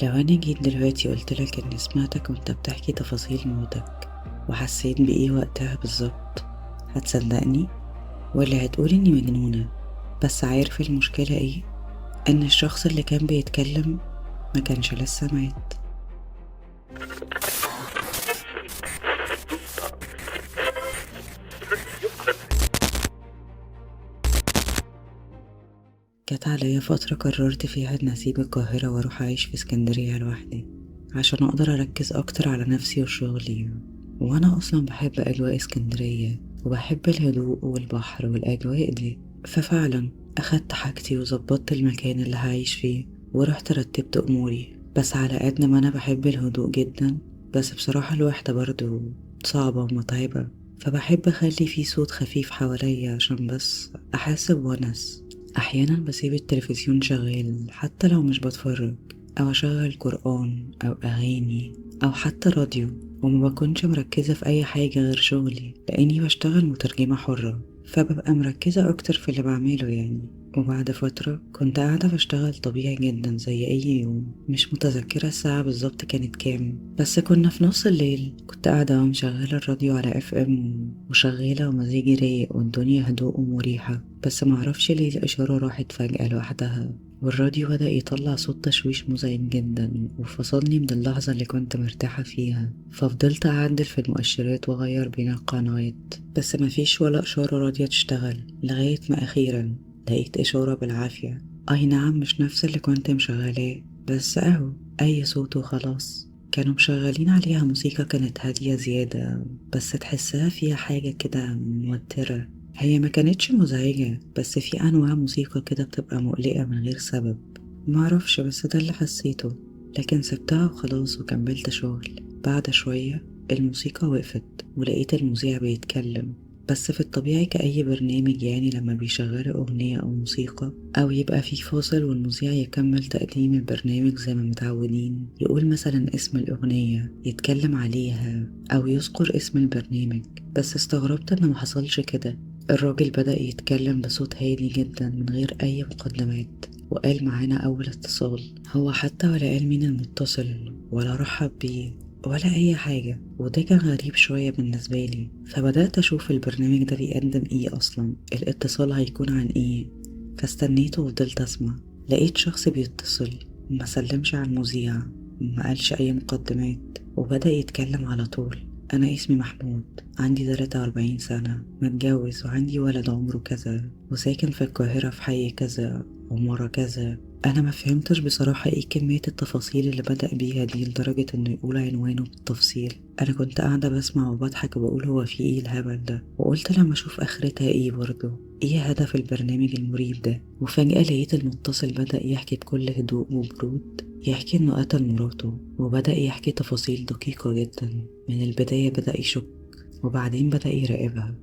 لو أنا جيت دلوقتي قلتلك إني سمعتك وأنت بتحكي تفاصيل موتك وحسيت بإيه وقتها بالظبط، هتصدقني ولا هتقول إني مجنونة؟ بس عارف المشكلة إيه؟ إن الشخص اللي كان بيتكلم ما كانش لسه مات. جت عليا فترة قررت فيها إني أسيب القاهرة وأروح أعيش في اسكندرية لوحدي عشان أقدر أركز أكتر على نفسي وشغلي. وأنا أصلا بحب أجواء اسكندرية وبحب الهدوء والبحر والأجواء دي. ففعلا أخدت حاجتي وظبطت المكان اللي هعيش فيه ورحت رتبت أموري. بس على قد ما أنا بحب الهدوء جدا، بس بصراحة الوحدة برضو صعبة ومتعبة. فبحب أخلي فيه صوت خفيف حواليا عشان بس أحس بونس. أحيانا بسيب التلفزيون شغال حتى لو مش بتفرج، أو أشغل قرآن أو أغاني أو حتى راديو، وما بكونش مركزة في أي حاجة غير شغلي لأني بشتغل مترجمة حرة، فببقى مركزة أكتر في اللي بعمله يعني. وبعد فترة كنت قاعدة بشتغل طبيعي جدا زي أي يوم، مش متذكرة الساعة بالظبط كانت كام، بس كنا في نص الليل. كنت قاعدة ومشغلة الراديو على FM وشغالة ومزاجي رايق والدنيا هدوء ومريحة. بس معرفش ليه الإشارة راحت فجأة لوحدها والراديو بدأ يطلع صوت تشويش مزعج جدا وفصلني من اللحظة اللي كنت مرتاحة فيها. ففضلت أعدل في المؤشرات وأغير بين القنوات بس مفيش ولا إشارة راضية تشتغل، لغاية ما أخيرا لقيت إشارة بالعافية. أي نعم مش نفس اللي كنت مشغلاه، بس أهو أي صوت وخلاص. كانوا مشغلين عليها موسيقى كانت هادية زيادة، بس تحسها فيها حاجة كده موترة. هي ما كانتش مزعجة، بس في أنواع موسيقى كده بتبقى مقلقة من غير سبب. معرفش، بس ده اللي حسيته. لكن سبتها وخلاص وكملت شغل. بعد شوية الموسيقى وقفت ولقيت المذيع بيتكلم، بس في الطبيعي كأي برنامج يعني لما بيشغلوا أغنية أو موسيقى أو يبقى في فاصل والمذيع يكمل تقديم البرنامج زي ما متعودين، يقول مثلا اسم الأغنية، يتكلم عليها أو يذكر اسم البرنامج. بس استغربت إن محصلش كده. الراجل بدأ يتكلم بصوت هادي جدا من غير أي مقدمات، وقال معانا أول اتصال. هو حتى ولا قال مين المتصل ولا رحب بيه ولا أي حاجة، وده كان غريب شوية بالنسبة لي. فبدأت أشوف البرنامج ده بيقدم إيه أصلا، الاتصال هيكون عن إيه. فاستنيت وفضلت أسمع. لقيت شخص بيتصل، ما سلمش على المذيع، ما قالش أي مقدمات، وبدأ يتكلم على طول. أنا اسمي محمود، عندي 43 سنة، متجوز وعندي ولد عمره كذا، وساكن في القاهرة في حي كذا ومرة كذا. أنا ما فهمتش بصراحة إيه كمية التفاصيل اللي بدأ بيها دي لدرجة إنه يقول عنوانه بالتفصيل. أنا كنت قاعدة بسمع وبضحك وبقول هو في إيه الهبل ده، وقلت لما أشوف آخرتها إيه برضه، إيه هدف البرنامج المريب ده. وفجأة لقيت المتصل بدأ يحكي بكل هدوء وبرود، يحكي إنه قتل مراته، وبدأ يحكي تفاصيل دقيقة جدا. من البداية بدأ يشك، وبعدين بدأ يراقبها،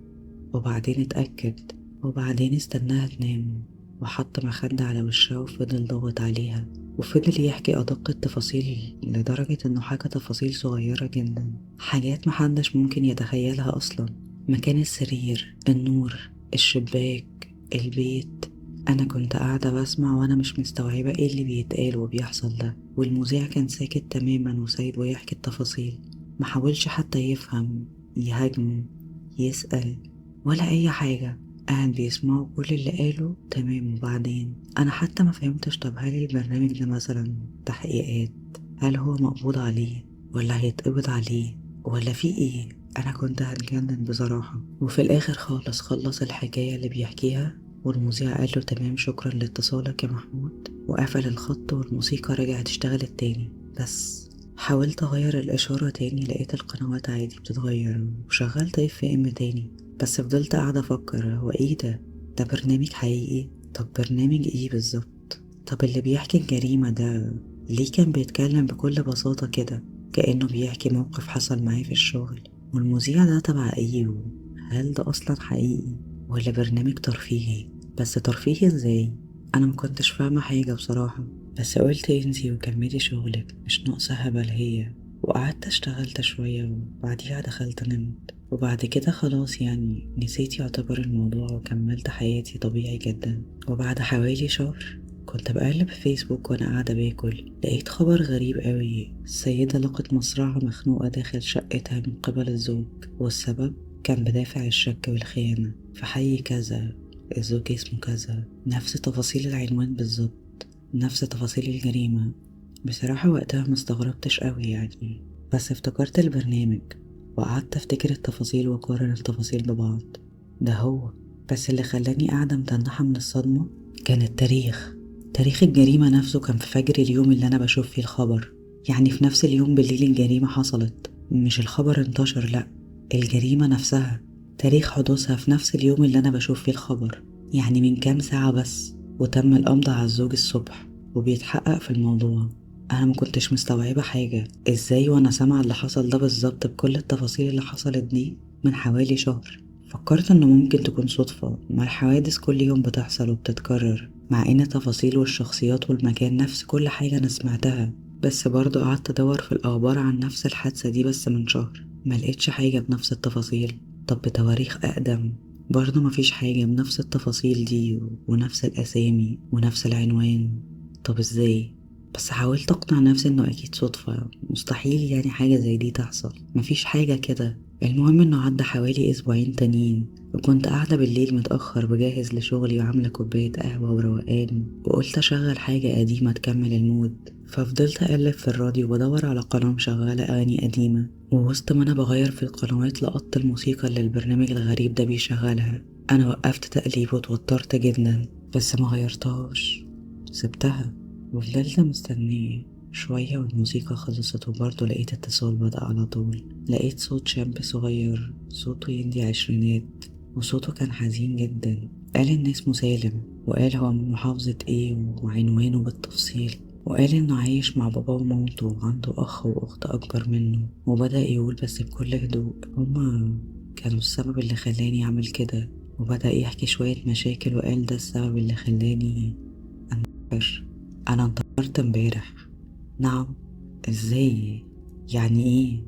وبعدين اتأكد، وبعدين استناها تنام وحط مخدة على وشها وفضل ضغط عليها. وفضل يحكي أدق التفاصيل لدرجة إنه حكى تفاصيل صغيرة جدا، حاجات محدش ممكن يتخيلها أصلا. مكان السرير، النور، الشباك، البيت. أنا كنت قاعدة بسمع وأنا مش مستوعبة إيه اللي بيتقال وبيحصل ده، والمذيع كان ساكت تماما وسايبه يحكي التفاصيل. محاولش حتى يفهم، يهاجمه، يسأل، ولا أي حاجة. قاعد بيسمعوا كل اللي قاله تمام. وبعدين أنا حتى ما فهمتش، طب هل البرنامج ده مثلا تحقيقات؟ هل هو مقبوض عليه ولا هيتقبض عليه ولا في ايه؟ أنا كنت هتجنن بصراحة. وفي الآخر خالص خلص الحكاية اللي بيحكيها، والمذيع قال له تمام شكرا لاتصالك يا محمود، وقفل الخط والموسيقى رجعت اشتغلت تاني. بس حاولت أغير الإشارة تاني، لقيت القنوات عادي بتتغير، وشغلت FM تاني. بس فضلت قاعدة أفكر، هو إيه ده؟ ده برنامج حقيقي؟ طب برنامج إيه بالظبط؟ طب اللي بيحكي الجريمة ده ليه كان بيتكلم بكل بساطة كده كأنه بيحكي موقف حصل معاه في الشغل؟ والمذيع ده تبع أيه؟ هل ده أصلا حقيقي ولا برنامج ترفيهي؟ بس ترفيهي إزاي؟ أنا مكنتش فاهمة حاجة بصراحة. بس قلت انزي وكملي شغلك، مش ناقصة هبل هي. وقعدت اشتغلت شوية وبعديها دخلت نمت. وبعد كده خلاص نسيت يعتبر الموضوع وكملت حياتي طبيعي جدا. وبعد حوالي شهر كنت بقلب في فيسبوك وأنا قاعدة باكل، لقيت خبر غريب قوي. السيدة لقت مصرعها مخنوقة داخل شقتها من قبل الزوج، والسبب كان بدافع الشك والخيانة في حي كذا، الزوج اسمه كذا، نفس تفاصيل العنوان بالظبط، نفس تفاصيل الجريمة. بصراحة وقتها مستغربتش قوي يعني، بس افتكرت البرنامج وقعدت افتكر التفاصيل واقارن التفاصيل ببعض. ده هو. بس اللي خلاني قاعدة متنحة من الصدمة كان التاريخ. تاريخ الجريمة نفسه كان في فجر اليوم اللي أنا بشوف فيه الخبر، يعني في نفس اليوم بالليل الجريمة حصلت، مش الخبر انتشر، لأ، الجريمة نفسها تاريخ حدوثها في نفس اليوم اللي أنا بشوف فيه الخبر، يعني من كام ساعة بس. وتم القبض على الزوج الصبح وبيتحقق في الموضوع. أنا مكنتش مستوعبة حاجة، إزاي وأنا سامعة اللي حصل ده بالظبط بكل التفاصيل اللي حصلت دي من حوالي شهر. فكرت إنه ممكن تكون صدفة، ما الحوادث كل يوم بتحصل وبتتكرر، مع إن التفاصيل والشخصيات والمكان نفس كل حاجة أنا سمعتها. بس برضه قعدت أدور في الأخبار عن نفس الحادثة دي بس من شهر، ما لقيتش حاجة بنفس التفاصيل. طب بتواريخ أقدم برضه مفيش حاجة بنفس التفاصيل دي ونفس الأسامي ونفس العنوان. طب ازاي؟ بس حاولت أقنع نفسي إنه أكيد صدفة، مستحيل يعني حاجة زي دي تحصل، مفيش حاجة كده. المهم إنه عدى حوالي أسبوعين تانيين، وكنت قاعدة بالليل متأخر بجهز لشغلي وعاملة كوباية قهوة وروقان، وقلت أشغل حاجة قديمة تكمل المود. ففضلت أقلب في الراديو بدور على قناة مشغلة أغاني قديمة، ووسط ما أنا بغير في القنوات لقطت الموسيقى اللي البرنامج الغريب ده بيشغلها. أنا وقفت تقليب واتوترت جدا، بس ما غيرتهاش، سبتها وفضلت مستنية شوية. والموسيقى خلصت وبرضه لقيت اتصال بدأ على طول. لقيت صوت شاب صغير، صوته يندي عشرينات، وصوته كان حزين جدا. قال إن اسمه سالم، وقال هو من محافظة ايه وعنوانه بالتفصيل، وقال إنه عايش مع باباه ومامته وعنده أخ وأخت أكبر منه. وبدأ يقول بس بكل هدوء هما كانوا السبب اللي خلاني أعمل كده، وبدأ يحكي شوية مشاكل، وقال ده السبب اللي خلاني أنتحر. أنا انتحرت امبارح. نعم؟ ازاي؟ يعني ايه؟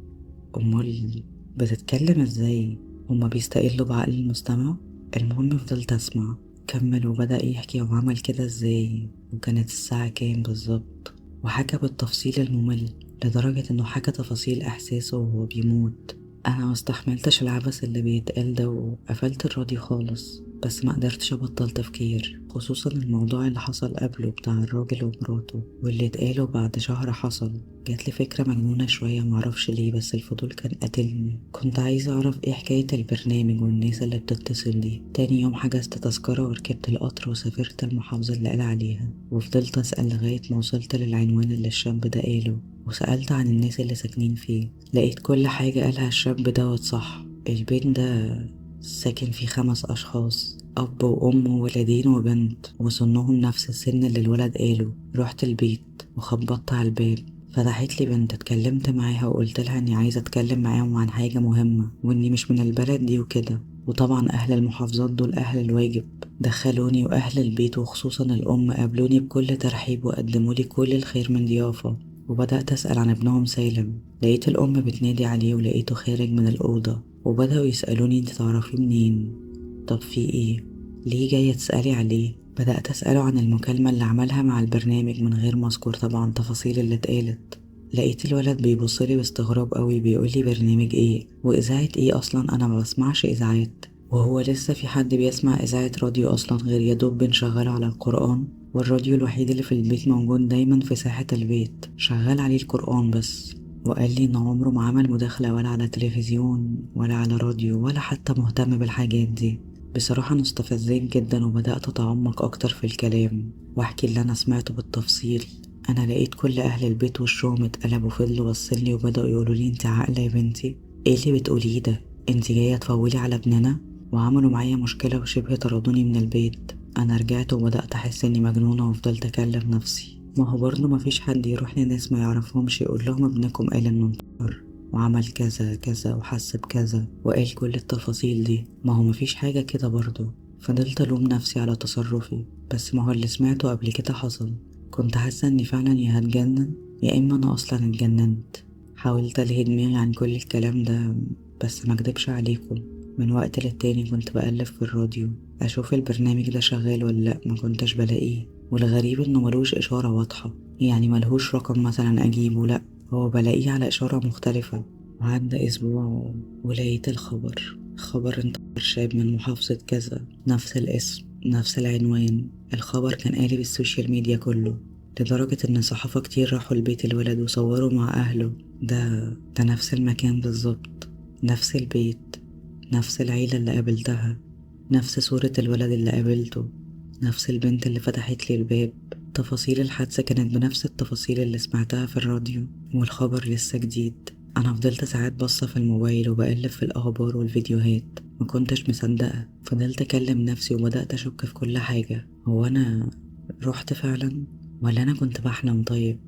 أمال بتتكلم ازاي؟ هما بيستقلوا بعقل المستمع؟ المهم فضلت أسمع. كمل وبدأ يحكي وعمل كده ازاي، وكانت الساعة كام بالظبط، وحكى بالتفصيل الممل لدرجة انه حكى تفاصيل احساسه وهو بيموت. انا مستحملتش العبث اللي بيتقال ده وقفلت الراديو خالص، بس ما قدرتش ابطل تفكير، خصوصا الموضوع اللي حصل قبله بتاع الراجل ومراته واللي اتقاله بعد شهر حصل. جاتلي فكرة مجنونة شوية، معرفش ليه، بس الفضول كان قاتلني. كنت عايزة اعرف ايه حكاية البرنامج والناس اللي بتتصل دي. تاني يوم حجزت تذكرة وركبت القطر وسافرت المحافظة اللي قال عليها، وفضلت اسأل لغاية ما وصلت للعنوان اللي الشاب ده قاله، وسألت عن الناس اللي ساكنين فيه. لقيت كل حاجة قالها الشاب دوت صح. البيت ده ساكن فيه 5 أشخاص، أب وأم وولدين وبنت، وسنهم نفس السن اللي الولد قاله. رحت البيت وخبطت على الباب، فتحت لي بنت. اتكلمت معاها وقلت لها اني عايزة اتكلم معاهم عن حاجة مهمة، واني مش من البلد دي وكده. وطبعا اهل المحافظات دول اهل الواجب، دخلوني، واهل البيت وخصوصا الام قابلوني بكل ترحيب وقدموا لي كل الخير من ضيافة. وبدأت أسأل عن ابنهم سالم. لقيت الأم بتنادي عليه ولقيته خارج من الأوضة، وبدأوا يسألوني انت تعرفيه منين؟ طب في ايه؟ ليه جاية تسألي عليه؟ بدأت أسأله عن المكالمة اللي عملها مع البرنامج من غير ما أذكر طبعا تفاصيل اللي اتقالت. لقيت الولد بيبصلي باستغراب قوي، بيقولي برنامج ايه وإذاعة ايه؟ أصلا أنا ما بسمعش إذاعات. وهو لسه في حد بيسمع إذاعة راديو أصلا غير يدوب بنشغله على القرآن؟ والراديو الوحيد اللي في البيت موجود دايما في ساحة البيت شغال عليه القرآن بس. وقال لي إن عمره ما عمل مداخلة ولا على تلفزيون ولا على راديو ولا حتى مهتم بالحاجات دي. بصراحة أنا استفزيت جدا وبدأت أتعمق أكتر في الكلام وأحكي اللي أنا سمعته بالتفصيل. أنا لقيت كل أهل البيت وشهم اتقلبوا، فضلوا بصلي وبدأوا يقولوا لي انت عاقلة يا بنتي؟ ايه اللي بتقوليه ده؟ انت جاية تفولي على ابننا؟ وعملوا معايا مشكلة وشبه طردوني من البيت. أنا رجعت وبدأت أحس إني مجنونة وفضلت أكلم نفسي، ما هو برضه مفيش حد يروح لناس ما يعرفهمش يقول لهم ابنكم قال إنه انتحر وعمل كذا كذا وحس بكذا وقال كل التفاصيل دي. ما هو مفيش حاجة كده برضه. فضلت ألوم نفسي على تصرفي، بس ما هو اللي سمعته قبل كده حصل. كنت حاسة إني فعلا يا هتجنن يا إما أنا أصلا اتجننت. حاولت ألهي دماغي عن كل الكلام ده، بس ما اكدبش عليكم، من وقت للتاني كنت بقلب في الراديو أشوف البرنامج ده شغال ولا لأ، ما كنتش بلاقيه. والغريب انه ملوش اشارة واضحة، يعني ملهوش رقم مثلا اجيبه، لأ، هو بلاقيه على اشارة مختلفة. وعدى اسبوع ولقيت خبر انتحر شاب من محافظة كذا، نفس الاسم نفس العنوان. الخبر كان قالب السوشيال ميديا كله، لدرجة ان صحافة كتير راحوا لبيت الولد وصوروا مع اهله. ده نفس المكان بالظبط، نفس البيت، نفس العيلة اللي قابلتها، نفس صورة الولد اللي قابلته، نفس البنت اللي فتحت لي الباب. تفاصيل الحادثة كانت بنفس التفاصيل اللي سمعتها في الراديو، والخبر لسه جديد. أنا فضلت ساعات باصة في الموبايل وبقلب في الأخبار والفيديوهات، ما كنتش مصدقة. فضلت أكلم نفسي وبدأت أشك في كل حاجة. هو أنا رحت فعلا، ولا أنا كنت بحلم؟ طيب،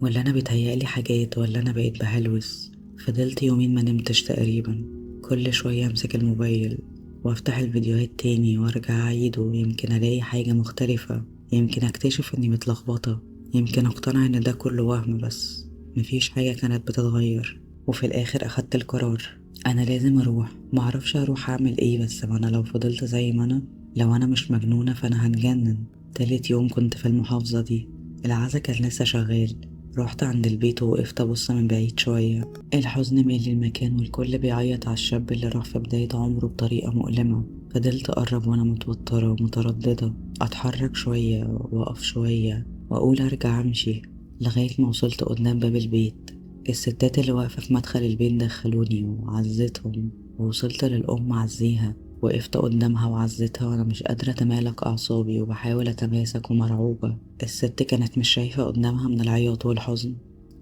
ولا أنا بيتهيألي حاجات، ولا أنا بقيت بهلوس؟ فضلت يومين ما نمتش تقريبا، كل شوية أمسك الموبايل وافتح الفيديوهات تاني وارجع اعيده، يمكن الاقي حاجة مختلفة، يمكن اكتشف اني متلخبطة، يمكن اقتنع ان ده كله وهم. بس مفيش حاجة كانت بتتغير. وفي الاخر اخدت القرار، انا لازم اروح. معرفش اروح اعمل ايه، بس ما انا لو فضلت زي ما انا، لو انا مش مجنونة فانا هتجنن. تالت يوم كنت في المحافظة دي، العزا كان لسه شغال. رحت عند البيت ووقفت ابص من بعيد شوية. الحزن مالي المكان والكل بيعيط على الشاب اللي راح في بداية عمره بطريقة مؤلمة. فضلت أقرب وأنا متوترة ومترددة، أتحرك شوية وأقف شوية وأقول أرجع أمشي، لغاية ما وصلت قدام باب البيت. الستات اللي واقفة في مدخل البيت دخلوني وعزتهم، ووصلت للأم عزيها. وقفت قدامها وعزتها وأنا مش قادرة أتمالك أعصابي وبحاول أتماسك ومرعوبة. الست كانت مش شايفة قدامها من العياط والحزن،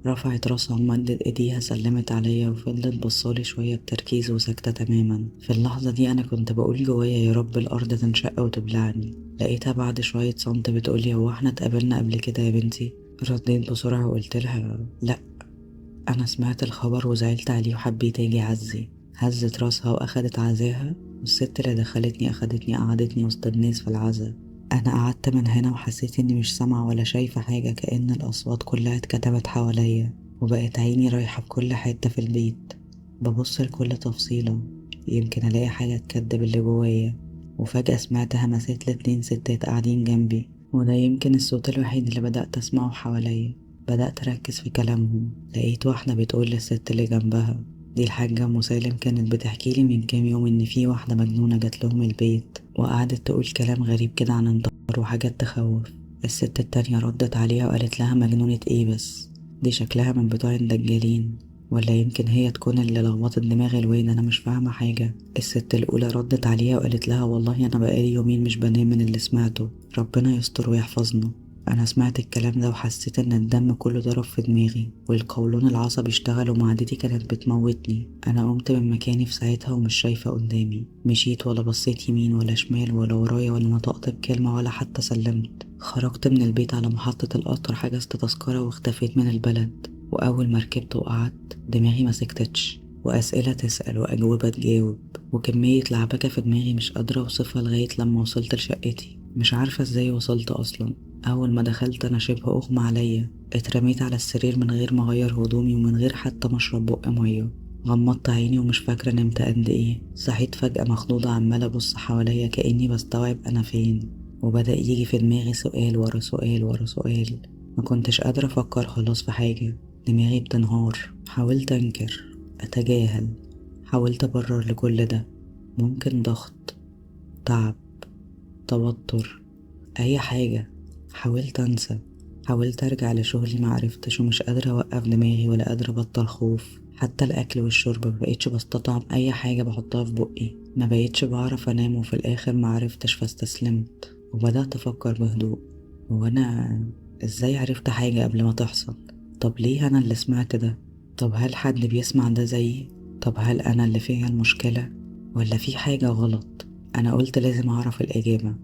رفعت راسها ومدت ايديها سلمت عليا وفضلت بصالي شوية بتركيز وساكتة تماما. في اللحظة دي أنا كنت بقول جوايا يا رب الأرض تنشق وتبلعني. لقيتها بعد شوية صمت بتقولي هو احنا اتقابلنا قبل كده يا بنتي؟ رديت بسرعة وقلت لها لأ، أنا سمعت الخبر وزعلت عليه وحبيت أجي أعزي. هزت راسها وأخدت عزاها، والست اللي دخلتني أخدتني قعدتني وسط الناس في العزا. أنا قعدت من هنا وحسيت إني مش سامعة ولا شايفة حاجة، كأن الأصوات كلها اتكتمت حواليا، وبقت عيني رايحة بكل حتة في البيت، ببص لكل تفصيلة يمكن ألاقي حاجة تكدب اللي جوايا. وفجأة سمعت همسات لاتنين ستات قاعدين جنبي، وده يمكن الصوت الوحيد اللي بدأت أسمعه حواليا. بدأت أركز في كلامهم، لقيت واحدة بتقول للست اللي جنبها دي الحاجة أم سالم كانت بتحكيلي من كام يوم إن في واحدة مجنونة جات لهم البيت وقعدت تقول كلام غريب كده عن انتحار وحاجات تخوف. الست التانية ردت عليها وقالت لها مجنونة ايه بس؟ دي شكلها من بتوع الدجالين، ولا يمكن هي تكون اللي لخبطت دماغ الواد، أنا مش فاهمة حاجة. الست الأولى ردت عليها وقالت لها والله أنا بقالي يومين مش بنام من اللي سمعته، ربنا يستر ويحفظنا. أنا سمعت الكلام ده وحسيت إن الدم كله ضرب في دماغي والقولون العصبي اشتغل ومعدتي كانت بتموتني. أنا قمت من مكاني في ساعتها ومش شايفة قدامي، مشيت ولا بصيت يمين ولا شمال ولا ورايا ولا نطقت بكلمة ولا حتى سلمت. خرجت من البيت على محطة القطر، حجزت تذكرة واختفيت من البلد. وأول ما ركبت وقعدت دماغي ما سكتتش، وأسئلة تسأل وأجوبة تجاوب، وكمية لعبكة في دماغي مش قادرة أوصفها لغاية لما وصلت لشقتي. مش عارفة ازاي وصلت أصلا. أول ما دخلت أنا شبه أغمى عليا، اترميت على السرير من غير ما أغير هدومي ومن غير حتى ما أشرب بق مية. غمضت عيني ومش فاكرة نمت قد ايه. صحيت فجأة مخضوضة عمالة أبص حواليا كأني بستوعب أنا فين، وبدأ يجي في دماغي سؤال ورا سؤال ورا سؤال. ما كنتش قادرة أفكر خلاص في حاجة، دماغي بتنهار. حاولت أنكر، أتجاهل، حاولت أبرر لكل ده. ممكن ضغط، تعب، توتر، أي حاجة. حاولت أنسى، حاولت أرجع لشغلي معرفتش، ومش قادرة أوقف دماغي ولا قادرة أبطل خوف. حتى الأكل والشرب مبقتش بستطعم أي حاجة بحطها في بقي، ما بقتش بعرف أنام، وفي الآخر معرفتش فاستسلمت وبدأت أفكر بهدوء. هو أنا إزاي عرفت حاجة قبل ما تحصل؟ طب ليه أنا اللي سمعت ده؟ طب هل حد بيسمع ده زيي؟ طب هل أنا اللي فيها المشكلة ولا في حاجة غلط؟ أنا قلت لازم أعرف الإجابة،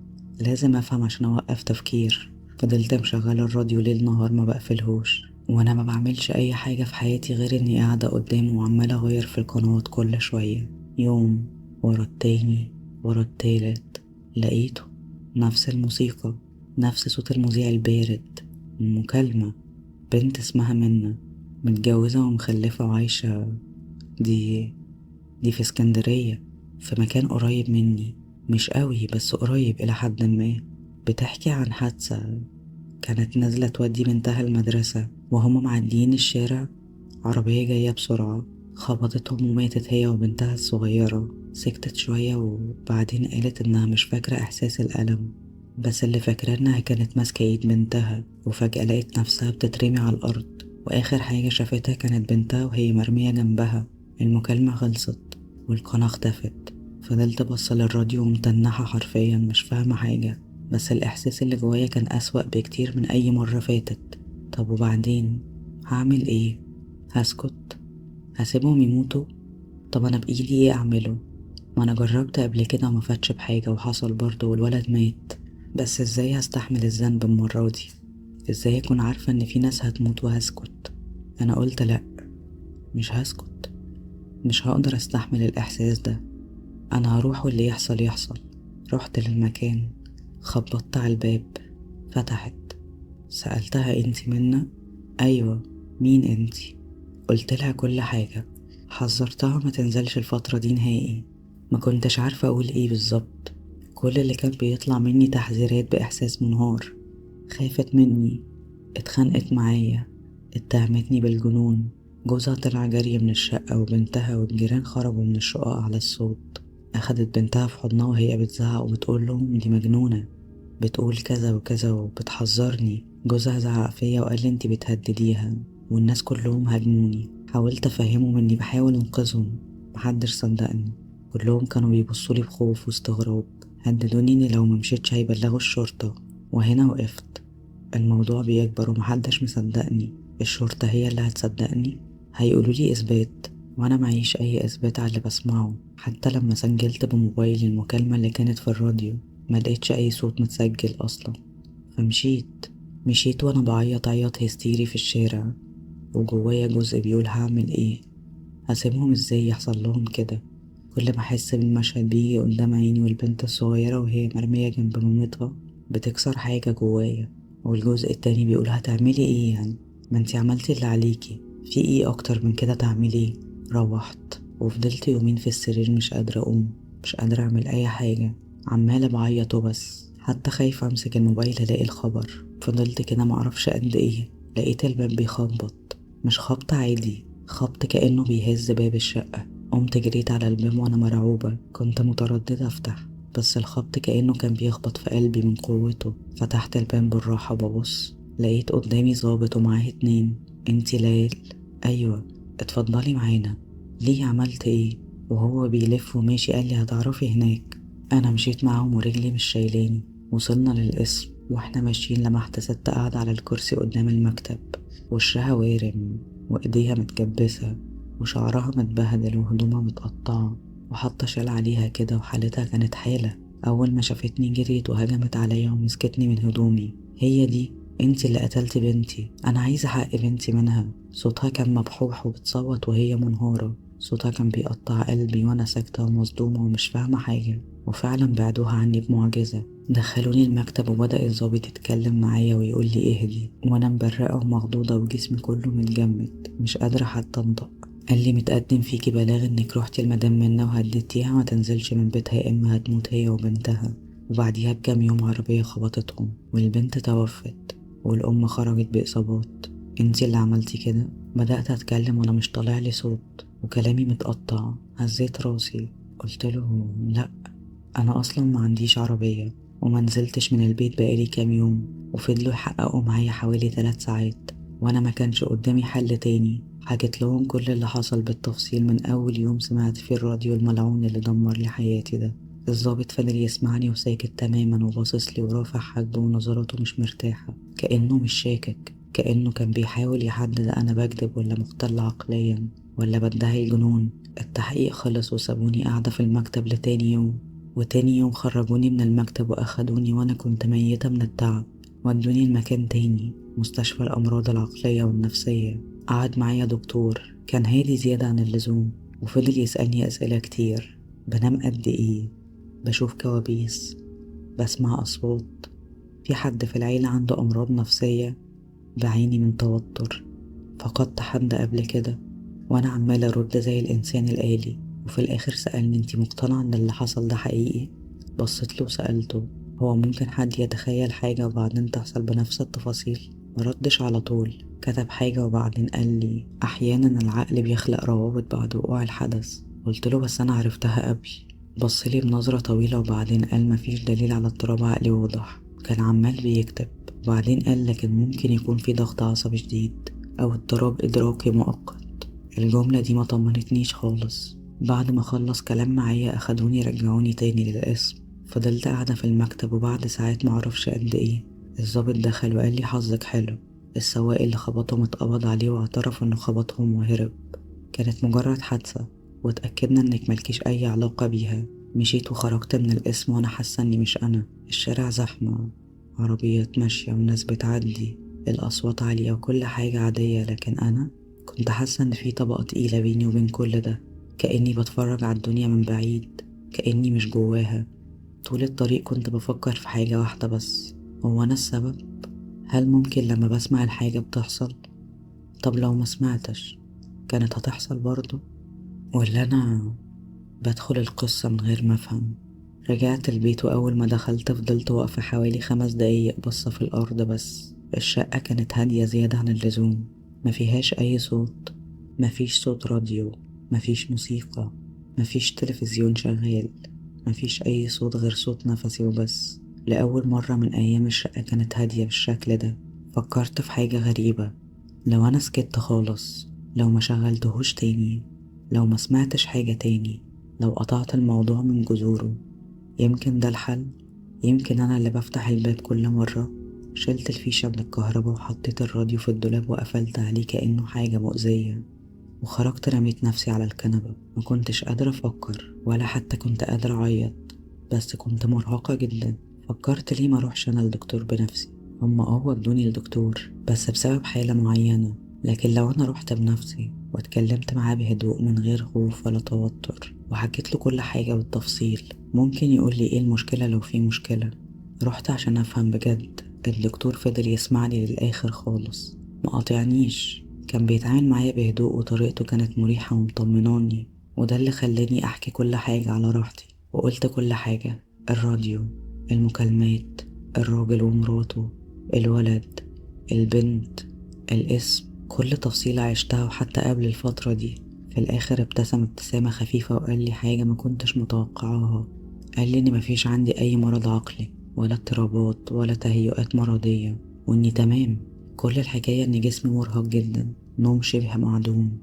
لازم أفهم عشان أوقف تفكير. فضلت مشغلة الراديو ليل نهار ما بقفلهوش، وأنا ما بعملش أي حاجة في حياتي غير إني قاعدة قدامه وعمالة أغير في القنوات كل شوية، يوم ورا التاني ورا التالت. لقيته نفس الموسيقى، نفس صوت المذيع البارد. مكالمة، بنت اسمها منى، متجوزة ومخلفة وعايشة. دي دي في اسكندرية، في مكان قريب مني، مش قوي بس قريب إلى حد ما. بتحكي عن حادثة كانت نازلة تودي بنتها المدرسة، وهم معديين الشارع عربية جاية بسرعة خبطتهم وماتت هي وبنتها الصغيرة. سكتت شوية وبعدين قالت إنها مش فاكرة إحساس الألم، بس اللي فاكرة إنها كانت ماسكة إيد بنتها، وفجأة لقيت نفسها بتترمي على الأرض، وآخر حاجة شافتها كانت بنتها وهي مرمية جنبها. المكالمة خلصت والقناة اختفت. فضلت بص للراديو ومتنحة حرفيا مش فاهمة حاجة، بس الإحساس اللي جوايا كان أسوأ بكتير من أي مرة فاتت. طب وبعدين هعمل إيه؟ هسكت؟ هسيبهم يموتوا؟ طب أنا بإيدي إيه أعمله؟ ما أنا جربت قبل كده وما فاتش بحاجة وحصل برضه والولد مات. بس إزاي هستحمل الذنب المرة دي؟ إزاي أكون عارفة إن في ناس هتموت وهسكت؟ أنا قلت لأ، مش هسكت، مش هقدر أستحمل الإحساس ده. أنا هروح واللي يحصل يحصل. رحت للمكان، خبطت على الباب، فتحت. سألتها انتي منا؟ أيوة، مين انتي؟ قلت لها كل حاجة، حذرتها ما تنزلش الفترة دي نهائي. ما كنتش عارفة أقول ايه بالظبط، كل اللي كان بيطلع مني تحذيرات بإحساس منهار. خافت مني، اتخانقت معايا، اتهمتني بالجنون. جوزها طلع جري من الشقة وبنتها والجيران خرجوا من الشقق على الصوت. أخدت بنتها في حضنها وهي بتزعق وبتقول لهم دي مجنونة، بتقول كذا وكذا وبتحذرني. جوزها زعق فيا وقال لي انتي بتهدديها، والناس كلهم هاجموني. حاولت افهمهم اني بحاول انقذهم، محدش صدقني. كلهم كانوا بيبصولي بخوف واستغراب، هددوني اني لو ممشيتش هيبلغوا الشرطة. وهنا وقفت. الموضوع بيكبر ومحدش مصدقني. الشرطة هي اللي هتصدقني؟ هيقولولي اثبات، وانا معيش اي اثبات على اللي بسمعه. حتى لما سجلت بموبايلي المكالمة اللي كانت في الراديو ما لقيتش اي صوت متسجل اصلا. مشيت وانا بعيط عياط هستيري في الشارع، وجوايا جزء بيقول هعمل ايه؟ هسيبهم ازاي يحصل لهم كده؟ كل ما احس بالمشهد بيجي قدام عيني والبنت الصغيرة وهي مرمية جنب مامتها بتكسر حاجة جوايا. والجزء التاني بيقول هتعملي ايه يعني؟ ما انتي عملتي اللي عليكي، في ايه اكتر من كده تعمليه؟ روحت وفضلت يومين في السرير مش قادرة اقوم، مش قادرة اعمل اي حاجة، عمالة بعيط وبس. حتى خايفة امسك الموبايل الاقي الخبر. فضلت كده معرفش قد ايه، لقيت الباب بيخبط، مش خبط عادي، خبط كأنه بيهز باب الشقة. قمت جريت على الباب وانا مرعوبة، كنت مترددة افتح، بس الخبط كأنه كان بيخبط في قلبي من قوته. فتحت الباب بالراحة ببص، لقيت قدامي ظابط ومعاه اتنين. انتي ليال؟ ايوه. اتفضلي معانا. ليه؟ عملت ايه؟ وهو بيلف وماشي قال لي هتعرفي هناك. انا مشيت معاهم ورجلي مش شايلاني. وصلنا للقسم واحنا ماشيين لمحت ست قاعدة على الكرسي قدام المكتب، وشها وارم وايديها متكبسة وشعرها متبهدل وهدومها متقطعة وحاطة شال عليها كده، وحالتها كانت حالة. أول ما شافتني جريت وهجمت عليا ومسكتني من هدومي. هي دي انتي اللي قتلتي بنتي؟ أنا عايزة حق بنتي منها. صوتها كان مبحوح وبتصوت وهي منهارة. صوتها كان بيقطع قلبي وأنا ساكتة ومصدومة ومش فاهمة حاجة. وفعلا بعدوها عني بمعجزة. دخلوني المكتب وبدأ الضابط يتكلم معايا ويقول لي اهدي، وانا مبرقة ومخضوضة وجسمي كله متجمد مش قادرة حتى انطق. قال لي متقدم فيكي بلاغ انك روحتي لمدام منى وهددتيها ما تنزلش من بيتها يا اما هتموت هي وبنتها. وبعديها بكام يوم عربية خبطتهم والبنت توفت والام خرجت باصابات. انتي اللي عملتي كده؟ بدأت اتكلم وانا مش طالع لي صوت وكلامي متقطع. هزيت راسي قلت له لا، انا اصلا ما عنديش عربية وما نزلتش من البيت بقالي كام يوم. وفضلوا يحققوا معايا حوالي 3 ساعات وانا ما كانش قدامي حل تاني. حكيت لهم كل اللي حصل بالتفصيل من اول يوم سمعت في الراديو الملعون اللي دمر لي حياتي ده. الضابط فضل يسمعني وساكت تماما وباصص لي ورافع حاجبه ونظراته مش مرتاحة، كأنه مش شاكك، كأنه كان بيحاول يحدد انا بكذب ولا مختل عقليا ولا بدعي الجنون. التحقيق خلص وسابوني قاعدة في المكتب لتاني يوم. وتاني يوم خرجوني من المكتب وأخدوني وأنا كنت ميتة من التعب. ودوني المكان تاني، مستشفى الأمراض العقلية والنفسية. قعد معايا دكتور كان هادي زيادة عن اللزوم وفضل يسألني أسئلة كتير. بنام قد إيه؟ بشوف كوابيس؟ بسمع أصوات؟ في حد في العيلة عنده أمراض نفسية؟ بعيني من توتر؟ فقدت حد قبل كده؟ وأنا عمالة أرد زي الإنسان الآلي. وفي الآخر سألني انتي مقتنعة ان اللي حصل ده حقيقي؟ بصيت له وسألته هو ممكن حد يتخيل حاجة وبعدين تحصل بنفس التفاصيل؟ مردش على طول، كتب حاجة وبعدين قال لي أحيانا العقل بيخلق روابط بعد وقوع الحدث. قلت له بس أنا عرفتها قبل. بصلي بنظرة طويلة وبعدين قال مفيش دليل على اضطراب عقلي واضح. كان عمال بيكتب وبعدين قال لكن ممكن يكون في ضغط عصبي شديد أو اضطراب إدراكي مؤقت. الجملة دي ما طمنتنيش خالص. بعد ما خلص كلام معايا أخدوني رجعوني تاني للقسم. فضلت قاعدة في المكتب وبعد ساعات معرفش قد ايه الضابط دخل وقال لي حظك حلو، السواق اللي خبطهم اتقبض عليه واعترف انه خبطهم وهرب. كانت مجرد حادثة واتأكدنا انك ملكيش اي علاقة بيها. مشيت وخرجت من القسم وانا حاسة اني مش انا. الشارع زحمة، عربيات ماشية وناس بتعدي، الأصوات عالية وكل حاجة عادية، لكن أنا كنت حاسة إن في طبقة تقيلة بيني وبين كل ده. كأني بتفرج على الدنيا من بعيد، كأني مش جواها. طول الطريق كنت بفكر في حاجة واحدة بس، هو أنا السبب؟ هل ممكن لما بسمع الحاجة بتحصل؟ طب لو ما سمعتش كانت هتحصل برضو؟ ولا أنا بدخل القصة من غير ما أفهم؟ رجعت البيت وأول ما دخلت فضلت واقفة حوالي 5 دقايق باصة في الأرض بس. الشقة كانت هادية زيادة عن اللزوم، مفيهاش أي صوت، مفيش صوت راديو، مفيش موسيقى، مفيش تلفزيون شغال، مفيش أي صوت غير صوت نفسي وبس. لأول مرة من أيام الشقة كانت هادية بالشكل ده. فكرت في حاجة غريبة، لو أنا سكت خالص، لو ما شغلتهوش تاني، لو ما سمعتش حاجة تاني، لو قطعت الموضوع من جذوره، يمكن ده الحل. يمكن أنا اللي بفتح الباب كل مرة. شلت الفيشة من الكهرباء وحطيت الراديو في الدولاب وقفلت عليه كأنه حاجة مؤذية، وخرجت رميت نفسي على الكنبة. ما كنتش قادرة أفكر ولا حتى كنت قادرة أعيط، بس كنت مرهقة جدا. فكرت ليه ما اروحش أنا لدكتور بنفسي؟ هما ودوني لدكتور بس بسبب حالة معينة، لكن لو أنا روحت بنفسي واتكلمت معاه بهدوء من غير خوف ولا توتر وحكيت له كل حاجة بالتفصيل، ممكن يقول لي ايه المشكلة لو في مشكلة. رحت عشان أفهم بجد. الدكتور فضل يسمعني للآخر خالص، ما قاطعنيش، كان بيتعامل معايا بهدوء وطريقته كانت مريحة ومطمناني. وده اللي خلاني أحكي كل حاجة على راحتي. وقلت كل حاجة، الراديو، المكالمات، الراجل ومراته، الولد، البنت، الاسم، كل تفصيلة عشتها وحتى قبل الفترة دي. في الآخر ابتسم ابتسامة خفيفة وقال لي حاجة ما كنتش متوقعاها. قال لي إن مفيش عندي أي مرض عقلي ولا اضطرابات ولا تهيؤات مرضية، وإني تمام. كل الحكاية إن جسمي مرهق جدا، نوم شبه معدوم،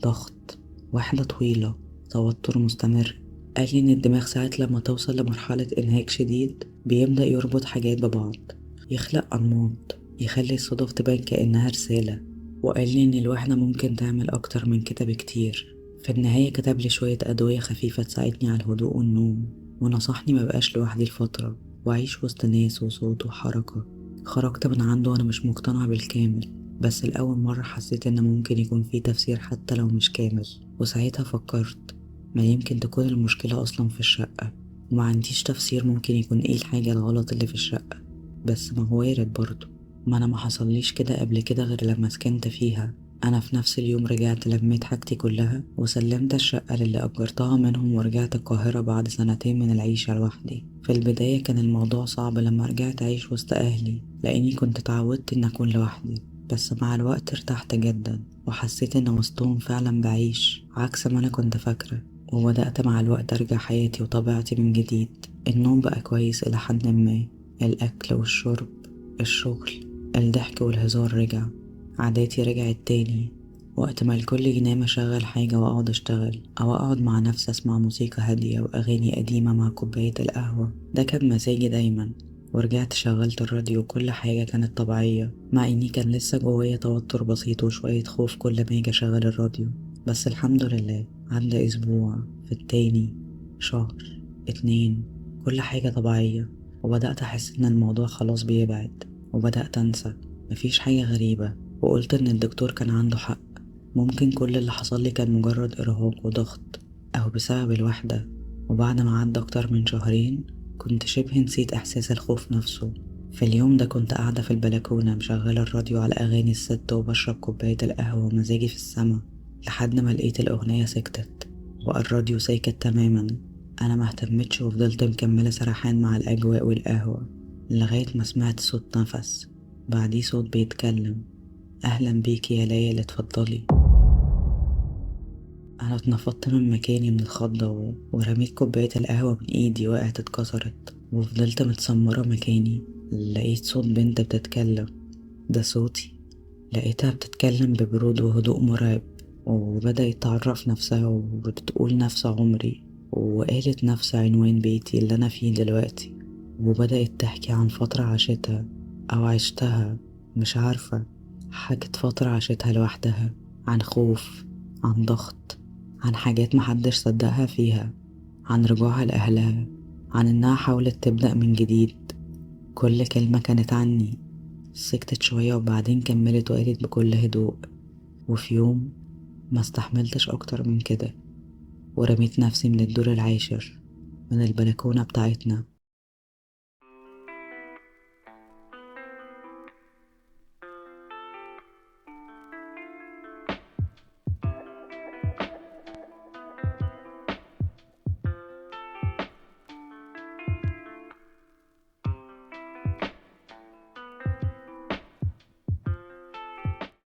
ضغط، وحدة طويلة، توتر مستمر. قال لي إن الدماغ ساعات لما توصل لمرحلة إنهاك شديد بيبدأ يربط حاجات ببعض، يخلق أنماط، يخلي الصدف تبان كأنها رسالة. وقال لي إن الوحدة ممكن تعمل أكتر من كده بكتير. في النهاية كتب لي شوية أدوية خفيفة تساعدني على الهدوء والنوم، ونصحني مبقاش لوحدي لفترة وأعيش وسط ناس وصوت وحركة. خرجت من عنده وأنا مش مقتنعة بالكامل، بس لأول مرة حسيت إن ممكن يكون في تفسير حتى لو مش كامل. وساعتها فكرت، ما يمكن تكون المشكلة أصلا في الشقة وما عنديش تفسير. ممكن يكون إيه الحاجة الغلط اللي في الشقة؟ بس ما هو وارد برضه، ما أنا ما حصليش كده قبل كده غير لما سكنت فيها. أنا في نفس اليوم رجعت لميت حاجتي كلها وسلمت الشقة للي أجرتها منهم ورجعت القاهرة بعد 2 سنين من العيشة لوحدي. في البداية كان الموضوع صعب لما رجعت أعيش وسط أهلي لأني كنت اتعودت إن أكون لوحدي، بس مع الوقت ارتحت جدا وحسيت إن وسطهم فعلا بعيش عكس ما أنا كنت فاكرة. وبدأت مع الوقت أرجع حياتي وطبيعتي من جديد. النوم بقى كويس إلى حد ما، الأكل والشرب، الشغل، الضحك والهزار رجع، عاداتي رجعت تاني. وقت ما الكل ينام أشغل حاجة وأقعد أشتغل أو أقعد مع نفسي أسمع موسيقى هادية وأغاني قديمة مع كوباية القهوة، ده كان مزاجي دايما. ورجعت شغلت الراديو وكل حاجة كانت طبيعية، مع إني كان لسه جوايا توتر بسيط وشوية خوف كل ما يجي أشغل الراديو. بس الحمد لله عدى أسبوع، في التاني، شهر، 2، كل حاجة طبيعية. وبدأت أحس إن الموضوع خلاص بيبعد، وبدأت أنسى مفيش حاجة غريبة. وقلت إن الدكتور كان عنده حق، ممكن كل اللي حصل لي كان مجرد إرهاق وضغط أو بسبب الوحدة. وبعد ما عدى أكتر من شهرين كنت شبه نسيت إحساس الخوف نفسه. في اليوم ده كنت قاعدة في البلكونة مشغلة الراديو على أغاني الست وبشرب كوباية القهوة ومزاجي في السما، لحد ما لقيت الأغنية سكتت وبقى الراديو ساكت تماما. أنا مهتمتش وفضلت مكملة سرحان مع الأجواء والقهوة لغاية ما سمعت صوت نفس، بعديه صوت بيتكلم: أهلا بيكي يا ليلى، اتفضلي. أنا اتنفضت من مكاني من الخضة ورميت كوباية القهوة من إيدي، وقعت اتكسرت وفضلت متسمرة مكاني. لقيت صوت بنت بتتكلم، ده صوتي. لقيتها بتتكلم ببرود وهدوء مرعب، وبدأت تعرف نفسها وبتقول نفس عمري، وقالت نفس عنوان بيتي اللي أنا فيه دلوقتي، وبدأت تحكي عن فترة عاشتها أو عشتها، مش عارفة، حكت فترة عاشتها لوحدها، عن خوف، عن ضغط، عن حاجات محدش صدقها فيها، عن رجوعها لأهلها، عن إنها حاولت تبدأ من جديد. كل كلمة كانت عني. سكتت شوية وبعدين كملت وقالت بكل هدوء: وفي يوم ما استحملتش أكتر من كده، ورميت نفسي من الدور العاشر من البلكونة بتاعتنا